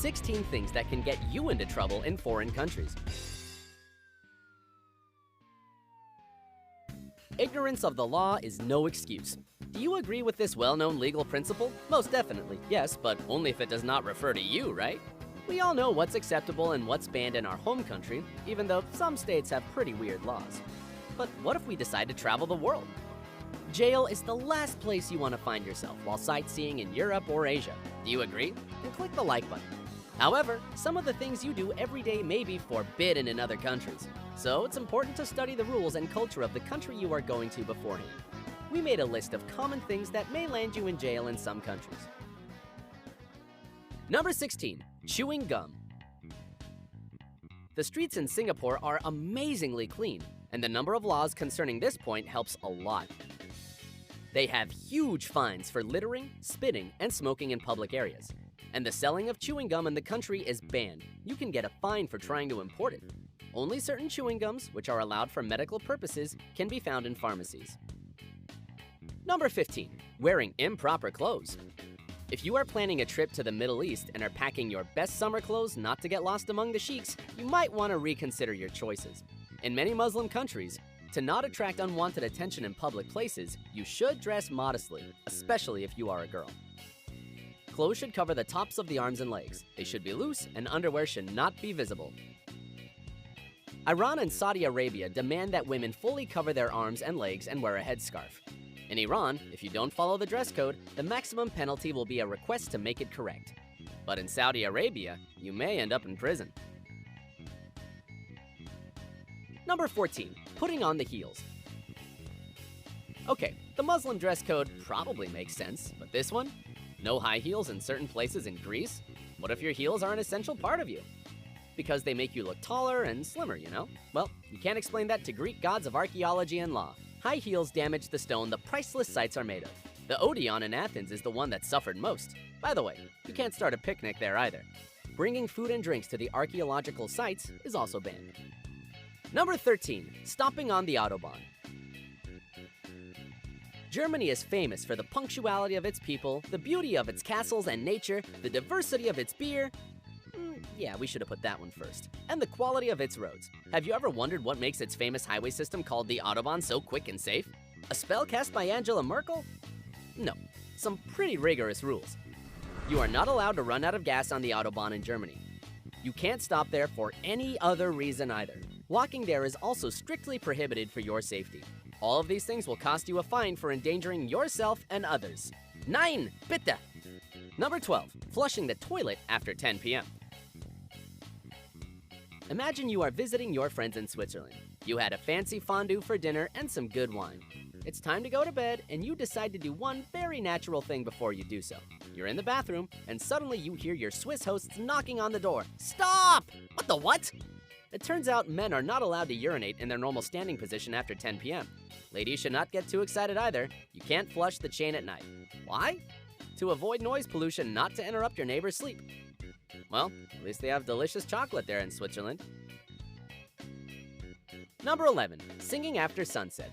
16 things that can get you into trouble in foreign countries. Ignorance of the law is no excuse. Do you agree with this well-known legal principle? Most definitely, yes, but only if it does not refer to you, right? We all know what's acceptable and what's banned in our home country, even though some states have pretty weird laws. But what if we decide to travel the world? Jail is the last place you want to find yourself while sightseeing in Europe or Asia. Do you agree? Then click the like button. However, some of the things you do every day may be forbidden in other countries, so it's important to study the rules and culture of the country you are going to beforehand. We made a list of common things that may land you in jail in some countries. Number 16, chewing gum. The streets in Singapore are amazingly clean, and the number of laws concerning this point helps a lot. They have huge fines for littering, spitting, and smoking in public areas. And the selling of chewing gum in the country is banned. You can get a fine for trying to import it. Only certain chewing gums, which are allowed for medical purposes, can be found in pharmacies. Number 15, wearing improper clothes. If you are planning a trip to the Middle East and are packing your best summer clothes not to get lost among the sheiks, you might want to reconsider your choices. In many Muslim countries, to not attract unwanted attention in public places, you should dress modestly, especially if you are a girl. Clothes should cover the tops of the arms and legs. They should be loose, and underwear should not be visible. Iran and Saudi Arabia demand that women fully cover their arms and legs and wear a headscarf. In Iran, if you don't follow the dress code, the maximum penalty will be a request to make it correct. But in Saudi Arabia, you may end up in prison. Number 14, putting on the heels. Okay, the Muslim dress code probably makes sense, but this one? No high heels in certain places in Greece? What if your heels are an essential part of you? Because they make you look taller and slimmer, you know? Well, you can't explain that to Greek gods of archaeology and law. High heels damage the stone the priceless sites are made of. The Odeon in Athens is the one that suffered most. By the way, you can't start a picnic there either. Bringing food and drinks to the archaeological sites is also banned. Number 13, stopping on the Autobahn. Germany is famous for the punctuality of its people, the beauty of its castles and nature, the diversity of its beer. Yeah, we should have put that one first. And the quality of its roads. Have you ever wondered what makes its famous highway system called the Autobahn so quick and safe? A spell cast by Angela Merkel? No, some pretty rigorous rules. You are not allowed to run out of gas on the Autobahn in Germany. You can't stop there for any other reason either. Walking there is also strictly prohibited for your safety. All of these things will cost you a fine for endangering yourself and others. 9, bitte! Number 12, flushing the toilet after 10 p.m. Imagine you are visiting your friends in Switzerland. You had a fancy fondue for dinner and some good wine. It's time to go to bed, and you decide to do one very natural thing before you do so. You're in the bathroom, and suddenly you hear your Swiss hosts knocking on the door. Stop! What the what? It turns out men are not allowed to urinate in their normal standing position after 10 p.m. Ladies should not get too excited either. You can't flush the chain at night. Why? To avoid noise pollution, not to interrupt your neighbor's sleep. Well, at least they have delicious chocolate there in Switzerland. Number 11, singing after sunset.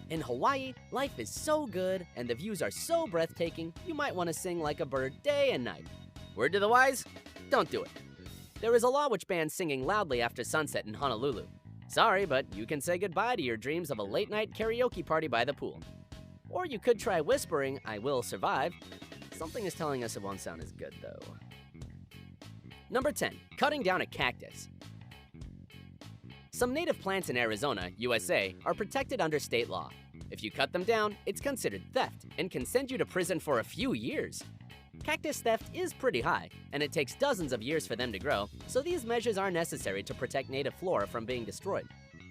In Hawaii, life is so good and the views are so breathtaking, you might want to sing like a bird day and night. Word to the wise? Don't do it. There is a law which bans singing loudly after sunset in Honolulu. Sorry, but you can say goodbye to your dreams of a late-night karaoke party by the pool. Or you could try whispering, "I will survive." Something is telling us it won't sound as good, though. Number 10, cutting down a cactus. Some native plants in Arizona, USA, are protected under state law. If you cut them down, it's considered theft and can send you to prison for a few years. Cactus theft is pretty high, and it takes dozens of years for them to grow, so these measures are necessary to protect native flora from being destroyed.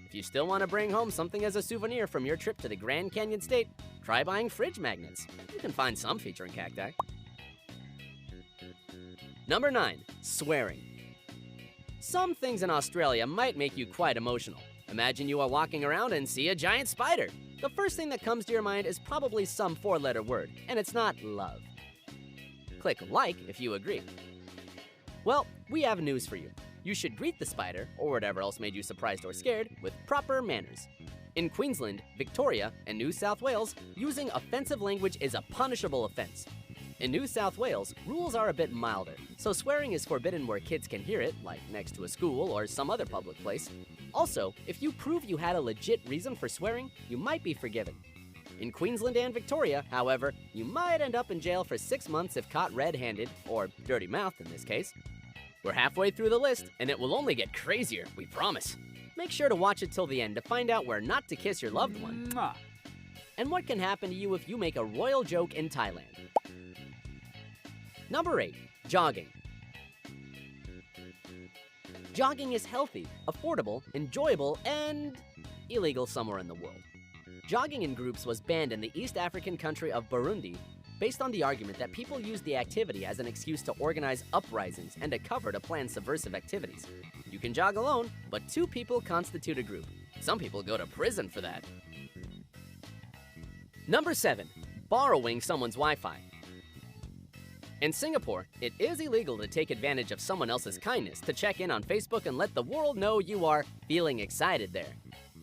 If you still want to bring home something as a souvenir from your trip to the Grand Canyon State, try buying fridge magnets. You can find some featuring cacti. Number 9, swearing. Some things in Australia might make you quite emotional. Imagine you are walking around and see a giant spider. The first thing that comes to your mind is probably some 4-letter word, and it's not love. Click like if you agree. Well, we have news for you. You should greet the spider, or whatever else made you surprised or scared, with proper manners. In Queensland, Victoria, and New South Wales, using offensive language is a punishable offense. In New South Wales, rules are a bit milder, so swearing is forbidden where kids can hear it, like next to a school or some other public place. Also, if you prove you had a legit reason for swearing, you might be forgiven. In Queensland and Victoria, however, you might end up in jail for 6 months if caught red-handed, or dirty-mouthed in this case. We're halfway through the list, and it will only get crazier, we promise. Make sure to watch it till the end to find out where not to kiss your loved one. And what can happen to you if you make a royal joke in Thailand. Number 8. Jogging. Jogging is healthy, affordable, enjoyable, and illegal somewhere in the world. Jogging in groups was banned in the East African country of Burundi based on the argument that people used the activity as an excuse to organize uprisings and a cover to plan subversive activities. You can jog alone, but 2 people constitute a group. Some people go to prison for that. Number 7. Borrowing someone's Wi-Fi. In Singapore, it is illegal to take advantage of someone else's kindness to check in on Facebook and let the world know you are feeling excited there.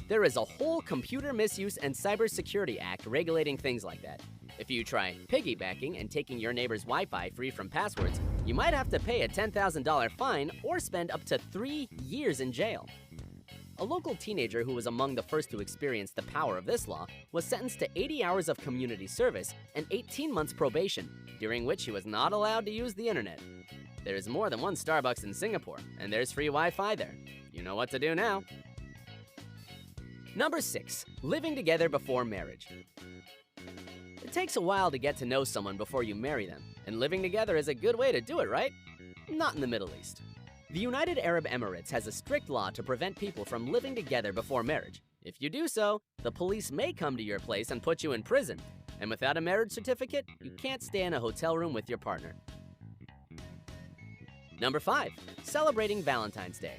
There is a whole Computer Misuse and Cybersecurity Act regulating things like that. If you try piggybacking and taking your neighbor's Wi-Fi free from passwords, you might have to pay a $10,000 fine or spend up to 3 years in jail. A local teenager who was among the first to experience the power of this law was sentenced to 80 hours of community service and 18 months probation, during which he was not allowed to use the internet. There is more than one Starbucks in Singapore, and there's free Wi-Fi there. You know what to do now. Number 6. Living together before marriage. It takes a while to get to know someone before you marry them, and living together is a good way to do it, right? Not in the Middle East. The United Arab Emirates has a strict law to prevent people from living together before marriage. If you do so, the police may come to your place and put you in prison. And without a marriage certificate, you can't stay in a hotel room with your partner. Number 5. Celebrating Valentine's Day.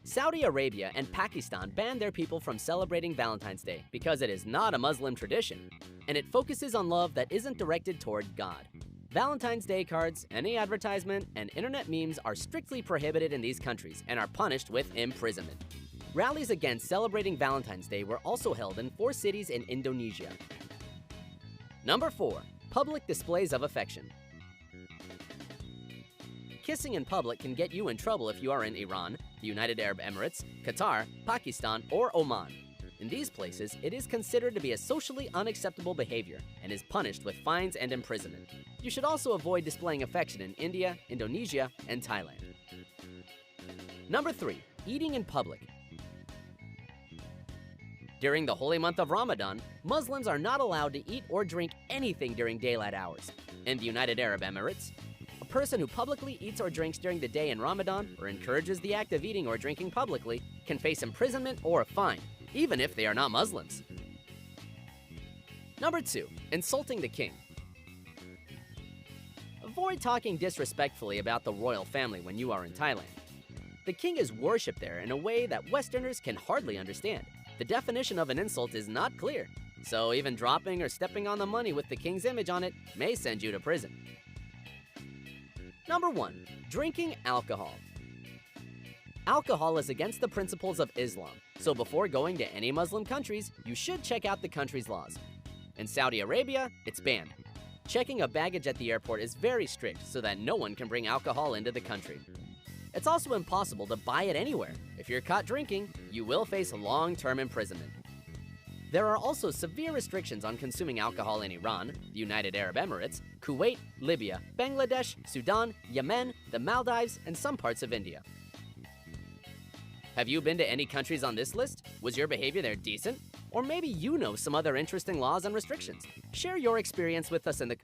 Saudi Arabia and Pakistan banned their people from celebrating Valentine's Day because it is not a Muslim tradition, and it focuses on love that isn't directed toward God. Valentine's Day cards, any advertisement, and internet memes are strictly prohibited in these countries and are punished with imprisonment. Rallies against celebrating Valentine's Day were also held in 4 cities in Indonesia. Number 4. Public displays of affection. Kissing in public can get you in trouble if you are in Iran, the United Arab Emirates, Qatar, Pakistan, or Oman. In these places, it is considered to be a socially unacceptable behavior and is punished with fines and imprisonment. You should also avoid displaying affection in India, Indonesia, and Thailand. Number 3. Eating in public. During the holy month of Ramadan, Muslims are not allowed to eat or drink anything during daylight hours. In the United Arab Emirates, a person who publicly eats or drinks during the day in Ramadan or encourages the act of eating or drinking publicly can face imprisonment or a fine, even if they are not Muslims. Number 2. Insulting the king. Avoid talking disrespectfully about the royal family when you are in Thailand. The king is worshipped there in a way that Westerners can hardly understand. The definition of an insult is not clear, so even dropping or stepping on the money with the king's image on it may send you to prison. Number 1. Drinking alcohol. Alcohol is against the principles of Islam, so before going to any Muslim countries, you should check out the country's laws. In Saudi Arabia, it's banned. Checking a baggage at the airport is very strict so that no one can bring alcohol into the country. It's also impossible to buy it anywhere. If you're caught drinking, you will face long-term imprisonment. There are also severe restrictions on consuming alcohol in Iran, the United Arab Emirates, Kuwait, Libya, Bangladesh, Sudan, Yemen, the Maldives, and some parts of India. Have you been to any countries on this list? Was your behavior there decent? Or maybe you know some other interesting laws and restrictions. Share your experience with us in the